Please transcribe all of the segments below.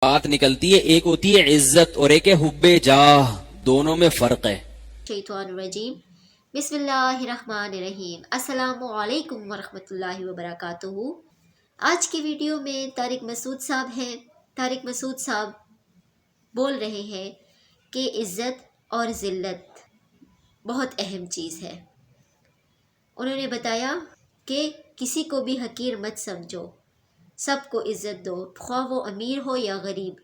بات نکلتی ہے، ایک ہوتی ہے عزت اور ایک ہے حب جاہ، دونوں میں فرق ہے۔ شیطان الرجیم، بسم اللہ الرحمن الرحیم۔ السلام علیکم ورحمۃ اللہ وبرکاتہ۔ آج کی ویڈیو میں طارق مسعود صاحب ہیں۔ طارق مسعود صاحب بول رہے ہیں کہ عزت اور ذلت بہت اہم چیز ہے۔ انہوں نے بتایا کہ کسی کو بھی حقیر مت سمجھو، سب کو عزت دو، خواہ وہ امیر ہو یا غریب،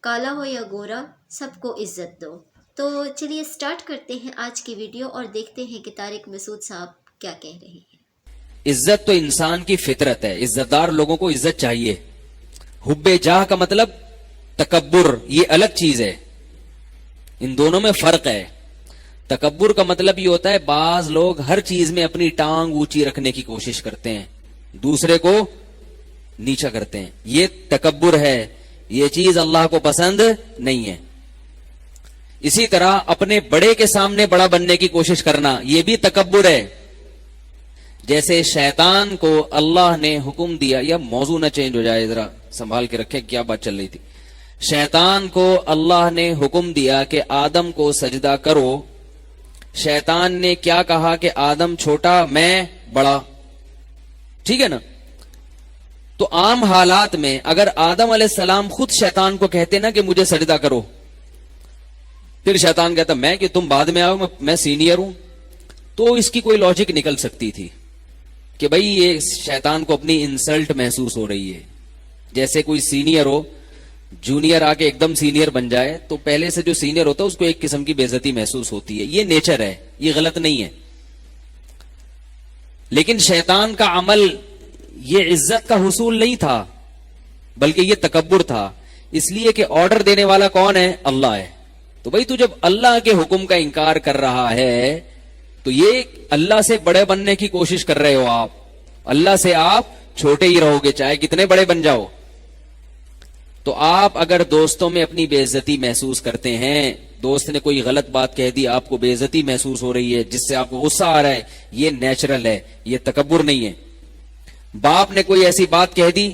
کالا ہو یا گورا، سب کو عزت دو۔ تو چلیے سٹارٹ کرتے ہیں آج کی ویڈیو اور دیکھتے ہیں کہ طارق مسعود صاحب کیا کہہ رہے ہیں۔ عزت تو انسان کی فطرت ہے، عزت دار لوگوں کو عزت چاہیے۔ حب جاہ کا مطلب تکبر، یہ الگ چیز ہے، ان دونوں میں فرق ہے۔ تکبر کا مطلب یہ ہوتا ہے بعض لوگ ہر چیز میں اپنی ٹانگ اونچی رکھنے کی کوشش کرتے ہیں، دوسرے کو نیچا کرتے ہیں، یہ تکبر ہے، یہ چیز اللہ کو پسند نہیں ہے۔ اسی طرح اپنے بڑے کے سامنے بڑا بننے کی کوشش کرنا، یہ بھی تکبر ہے۔ جیسے شیطان کو اللہ نے حکم دیا، یا موضوع نہ چینج ہو جائے، ذرا سنبھال کے رکھے، کیا بات چل رہی تھی۔ شیطان کو اللہ نے حکم دیا کہ آدم کو سجدہ کرو، شیطان نے کیا کہا کہ آدم چھوٹا میں بڑا، ٹھیک ہے نا۔ تو عام حالات میں اگر آدم علیہ السلام خود شیطان کو کہتے نا کہ مجھے سجدہ کرو، پھر شیطان کہتا میں کہ تم بعد میں آؤ، میں سینئر ہوں، تو اس کی کوئی لاجک نکل سکتی تھی کہ بھئی یہ شیطان کو اپنی انسلٹ محسوس ہو رہی ہے۔ جیسے کوئی سینئر ہو، جونیئر آ کے ایک دم سینئر بن جائے تو پہلے سے جو سینئر ہوتا ہے اس کو ایک قسم کی بے عزتی محسوس ہوتی ہے، یہ نیچر ہے، یہ غلط نہیں ہے۔ لیکن شیطان کا عمل یہ عزت کا حصول نہیں تھا، بلکہ یہ تکبر تھا، اس لیے کہ آرڈر دینے والا کون ہے؟ اللہ ہے۔ تو بھئی تو جب اللہ کے حکم کا انکار کر رہا ہے تو یہ اللہ سے بڑے بننے کی کوشش کر رہے ہو آپ، اللہ سے آپ چھوٹے ہی رہو گے چاہے کتنے بڑے بن جاؤ۔ تو آپ اگر دوستوں میں اپنی بے عزتی محسوس کرتے ہیں، دوست نے کوئی غلط بات کہہ دی، آپ کو بے عزتی محسوس ہو رہی ہے، جس سے آپ کو غصہ آ رہا ہے، یہ نیچرل ہے، یہ تکبر نہیں ہے۔ باپ نے کوئی ایسی بات کہہ دی،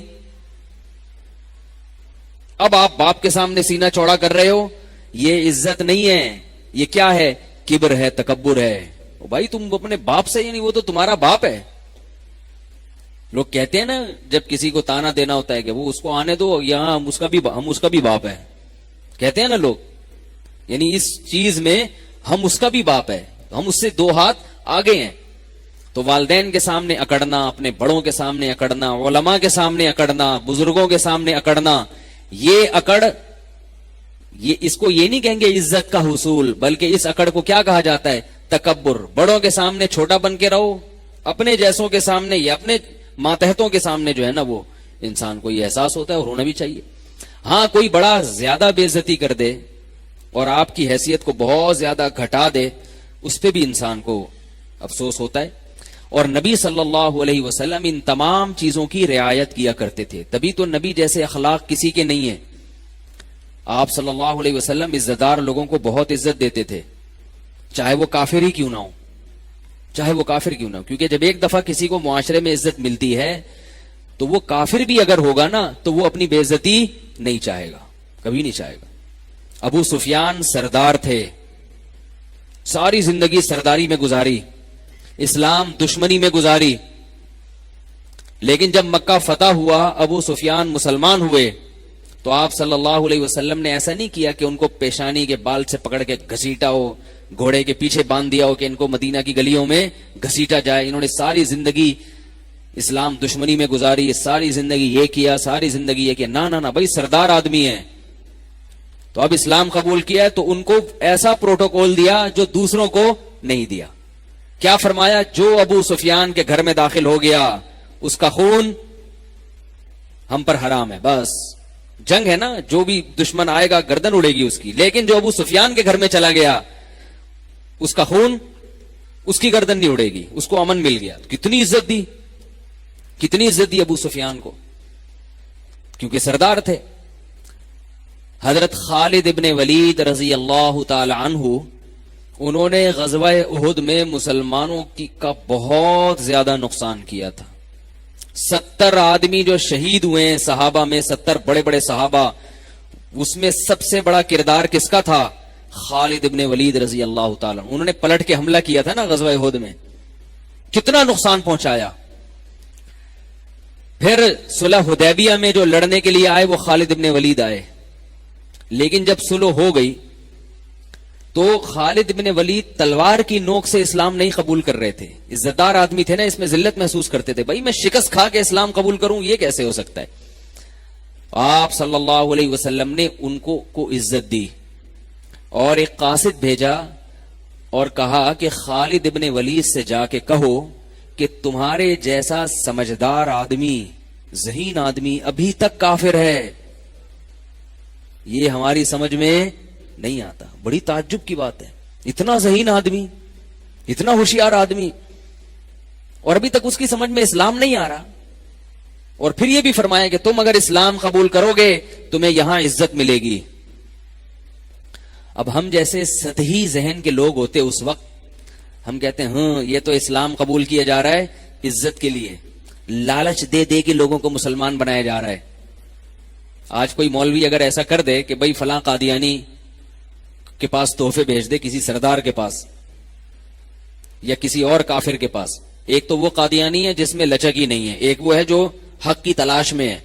اب آپ باپ کے سامنے سینہ چوڑا کر رہے ہو، یہ عزت نہیں ہے، یہ کیا ہے؟ کبر ہے، تکبر ہے۔ بھائی تم اپنے باپ سے، یعنی وہ تو تمہارا باپ ہے۔ لوگ کہتے ہیں نا جب کسی کو تانا دینا ہوتا ہے کہ وہ اس کو آنے دو، یہاں ہم اس کا بھی باپ ہے، کہتے ہیں نا لوگ، یعنی اس چیز میں ہم اس کا بھی باپ ہے، ہم اس سے دو ہاتھ آگے ہیں۔ تو والدین کے سامنے اکڑنا، اپنے بڑوں کے سامنے اکڑنا، علماء کے سامنے اکڑنا، بزرگوں کے سامنے اکڑنا، یہ اکڑ، یہ اس کو یہ نہیں کہیں گے عزت کا حصول، بلکہ اس اکڑ کو کیا کہا جاتا ہے؟ تکبر۔ بڑوں کے سامنے چھوٹا بن کے رہو، اپنے جیسوں کے سامنے یا اپنے ماتحتوں کے سامنے جو ہے نا، وہ انسان کو یہ احساس ہوتا ہے اور ہونا بھی چاہیے۔ ہاں کوئی بڑا زیادہ بے عزتی کر دے اور آپ کی حیثیت کو بہت زیادہ گھٹا دے، اس پہ بھی انسان کو افسوس ہوتا ہے۔ اور نبی صلی اللہ علیہ وسلم ان تمام چیزوں کی رعایت کیا کرتے تھے، تبھی تو نبی جیسے اخلاق کسی کے نہیں ہیں۔ آپ صلی اللہ علیہ وسلم عزتدار لوگوں کو بہت عزت دیتے تھے، چاہے وہ کافر ہی کیوں نہ ہو، چاہے وہ کافر کیوں نہ ہو، کیونکہ جب ایک دفعہ کسی کو معاشرے میں عزت ملتی ہے تو وہ کافر بھی اگر ہوگا نا تو وہ اپنی بے عزتی نہیں چاہے گا، کبھی نہیں چاہے گا۔ ابو سفیان سردار تھے، ساری زندگی سرداری میں گزاری، اسلام دشمنی میں گزاری، لیکن جب مکہ فتح ہوا، ابو سفیان مسلمان ہوئے، تو آپ صلی اللہ علیہ وسلم نے ایسا نہیں کیا کہ ان کو پیشانی کے بال سے پکڑ کے گھسیٹا ہو، گھوڑے کے پیچھے باندھ دیا ہو کہ ان کو مدینہ کی گلیوں میں گھسیٹا جائے۔ انہوں نے ساری زندگی اسلام دشمنی میں گزاری، ساری زندگی یہ کیا، ساری زندگی یہ کیا، نہ بھائی سردار آدمی ہے تو اب اسلام قبول کیا ہے تو ان کو ایسا پروٹوکول دیا جو دوسروں کو نہیں دیا۔ کیا فرمایا؟ جو ابو سفیان کے گھر میں داخل ہو گیا اس کا خون ہم پر حرام ہے، بس جنگ ہے نا، جو بھی دشمن آئے گا گردن اڑے گی اس کی، لیکن جو ابو سفیان کے گھر میں چلا گیا اس کا خون، اس کی گردن نہیں اڑے گی، اس کو امن مل گیا۔ کتنی عزت دی، کتنی عزت دی ابو سفیان کو، کیونکہ سردار تھے۔ حضرت خالد ابن ولید رضی اللہ تعالی عنہ، انہوں نے غزوہ احد میں مسلمانوں کا بہت زیادہ نقصان کیا تھا۔ 70 آدمی جو شہید ہوئے ہیں صحابہ میں، 70 بڑے بڑے صحابہ، اس میں سب سے بڑا کردار کس کا تھا؟ خالد ابن ولید رضی اللہ تعالیٰ. انہوں نے پلٹ کے حملہ کیا تھا نا غزوہ احد میں, کتنا نقصان پہنچایا. پھر صلح حدیبیہ میں جو لڑنے کے لیے آئے وہ خالد ابن ولید آئے, لیکن جب صلح ہو گئی تو خالد ابن ولید تلوار کی نوک سے اسلام نہیں قبول کر رہے تھے. عزت دار آدمی تھے نا, اس میں ذلت محسوس کرتے تھے, بھائی میں شکست کھا کے اسلام قبول کروں, یہ کیسے ہو سکتا ہے. آپ صلی اللہ علیہ وسلم نے ان کو عزت دی اور ایک قاصد بھیجا اور کہا کہ خالد ابن ولید سے جا کے کہو کہ تمہارے جیسا سمجھدار آدمی, ذہین آدمی ابھی تک کافر ہے, یہ ہماری سمجھ میں نہیں آتا. بڑی تعجب کی بات ہے, اتنا ذہین آدمی, اتنا ہوشیار آدمی, اور ابھی تک اس کی سمجھ میں اسلام نہیں آ رہا. اور پھر یہ بھی فرمایا کہ تم اگر اسلام قبول کرو گے تمہیں یہاں عزت ملے گی. اب ہم جیسے سطحی ذہن کے لوگ ہوتے اس وقت, ہم کہتے ہیں ہاں یہ تو اسلام قبول کیا جا رہا ہے عزت کے لیے, لالچ دے دے کے لوگوں کو مسلمان بنایا جا رہا ہے. آج کوئی مولوی اگر ایسا کر دے کہ بھائی فلاں قادیانی کے پاس تحفے بھیج دے, کسی سردار کے پاس یا کسی اور کافر کے پاس, ایک تو وہ قادیانی ہے جس میں لچک ہی نہیں ہے, ایک وہ ہے جو حق کی تلاش میں ہے,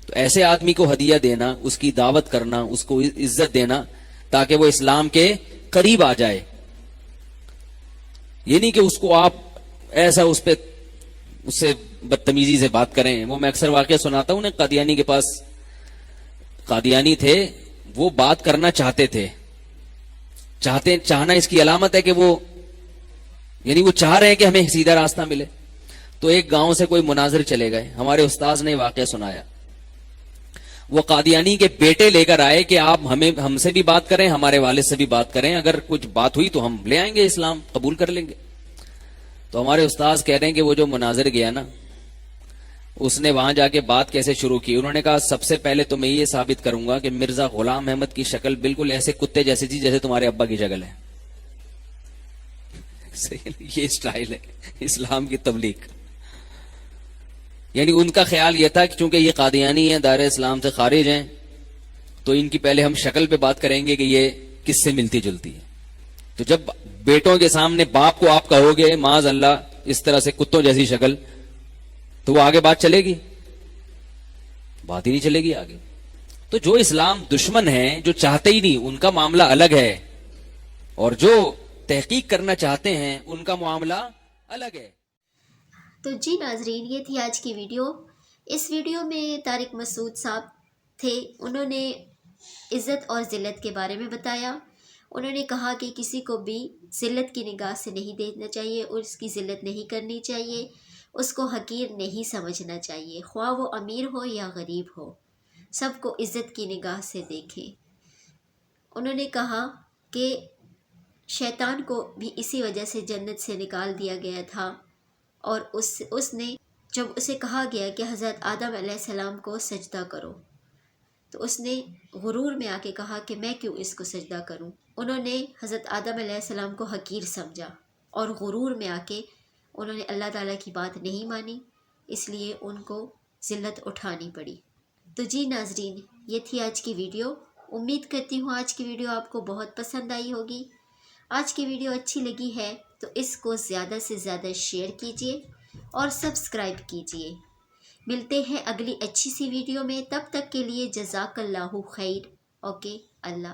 تو ایسے آدمی کو ہدیہ دینا, اس کی دعوت کرنا, اس کو عزت دینا تاکہ وہ اسلام کے قریب آ جائے. یہ نہیں کہ اس کو آپ ایسا اس سے بدتمیزی سے بات کریں. وہ میں اکثر واقعہ سناتا ہوں نا, قادیانی کے پاس قادیانی تھے, وہ بات کرنا چاہتے تھے, چاہنا اس کی علامت ہے کہ وہ یعنی وہ چاہ رہے ہیں کہ ہمیں سیدھا راستہ ملے. تو ایک گاؤں سے کوئی مناظر چلے گئے, ہمارے استاذ نے واقعہ سنایا. وہ قادیانی کے بیٹے لے کر آئے کہ آپ ہم سے بھی بات کریں, ہمارے والد سے بھی بات کریں, اگر کچھ بات ہوئی تو ہم لے آئیں گے, اسلام قبول کر لیں گے. تو ہمارے استاذ کہہ رہے ہیں کہ وہ جو مناظر گیا نا, اس نے وہاں جا کے بات کیسے شروع کی. انہوں نے کہا سب سے پہلے تو میں یہ ثابت کروں گا کہ مرزا غلام احمد کی شکل بالکل ایسے کتے جیسی تھی جیسے تمہارے ابا کی شکل ہے. یہ اسٹائل ہے اسلام کی تبلیغ. یعنی ان کا خیال یہ تھا کہ چونکہ یہ قادیانی ہیں, دائرہ اسلام سے خارج ہیں, تو ان کی پہلے ہم شکل پہ بات کریں گے کہ یہ کس سے ملتی جلتی ہے. تو جب بیٹوں کے سامنے باپ کو آپ کہو گے معاذ اللہ اس طرح سے کتوں جیسی شکل, تو وہ آگے بات چلے گی؟ بات ہی نہیں چلے گی آگے. تو جو اسلام دشمن ہیں, جو چاہتے ہی نہیں, ان کا معاملہ الگ ہے, اور جو تحقیق کرنا چاہتے ہیں ان کا معاملہ الگ ہے. تو جی ناظرین, یہ تھی آج کی ویڈیو. اس ویڈیو میں طارق مسعود صاحب تھے, انہوں نے عزت اور ذلت کے بارے میں بتایا. انہوں نے کہا کہ کسی کو بھی ذلت کی نگاہ سے نہیں دیکھنا چاہیے, اور اس کی ذلت نہیں کرنی چاہیے, اس کو حقیر نہیں سمجھنا چاہیے, خواہ وہ امیر ہو یا غریب ہو, سب کو عزت کی نگاہ سے دیکھیں. انہوں نے کہا کہ شیطان کو بھی اسی وجہ سے جنت سے نکال دیا گیا تھا, اور اس نے جب اسے کہا گیا کہ حضرت آدم علیہ السلام کو سجدہ کرو, تو اس نے غرور میں آ کے کہا کہ میں کیوں اس کو سجدہ کروں. انہوں نے حضرت آدم علیہ السلام کو حقیر سمجھا, اور غرور میں آ کے انہوں نے اللہ تعالیٰ کی بات نہیں مانی, اس لیے ان کو ذلت اٹھانی پڑی. تو جی ناظرین, یہ تھی آج کی ویڈیو. امید کرتی ہوں آج کی ویڈیو آپ کو بہت پسند آئی ہوگی. آج کی ویڈیو اچھی لگی ہے تو اس کو زیادہ سے زیادہ شیئر کیجیے اور سبسکرائب کیجیے. ملتے ہیں اگلی اچھی سی ویڈیو میں, تب تک کے لیے جزاک اللہ خیر. اوکے, اللہ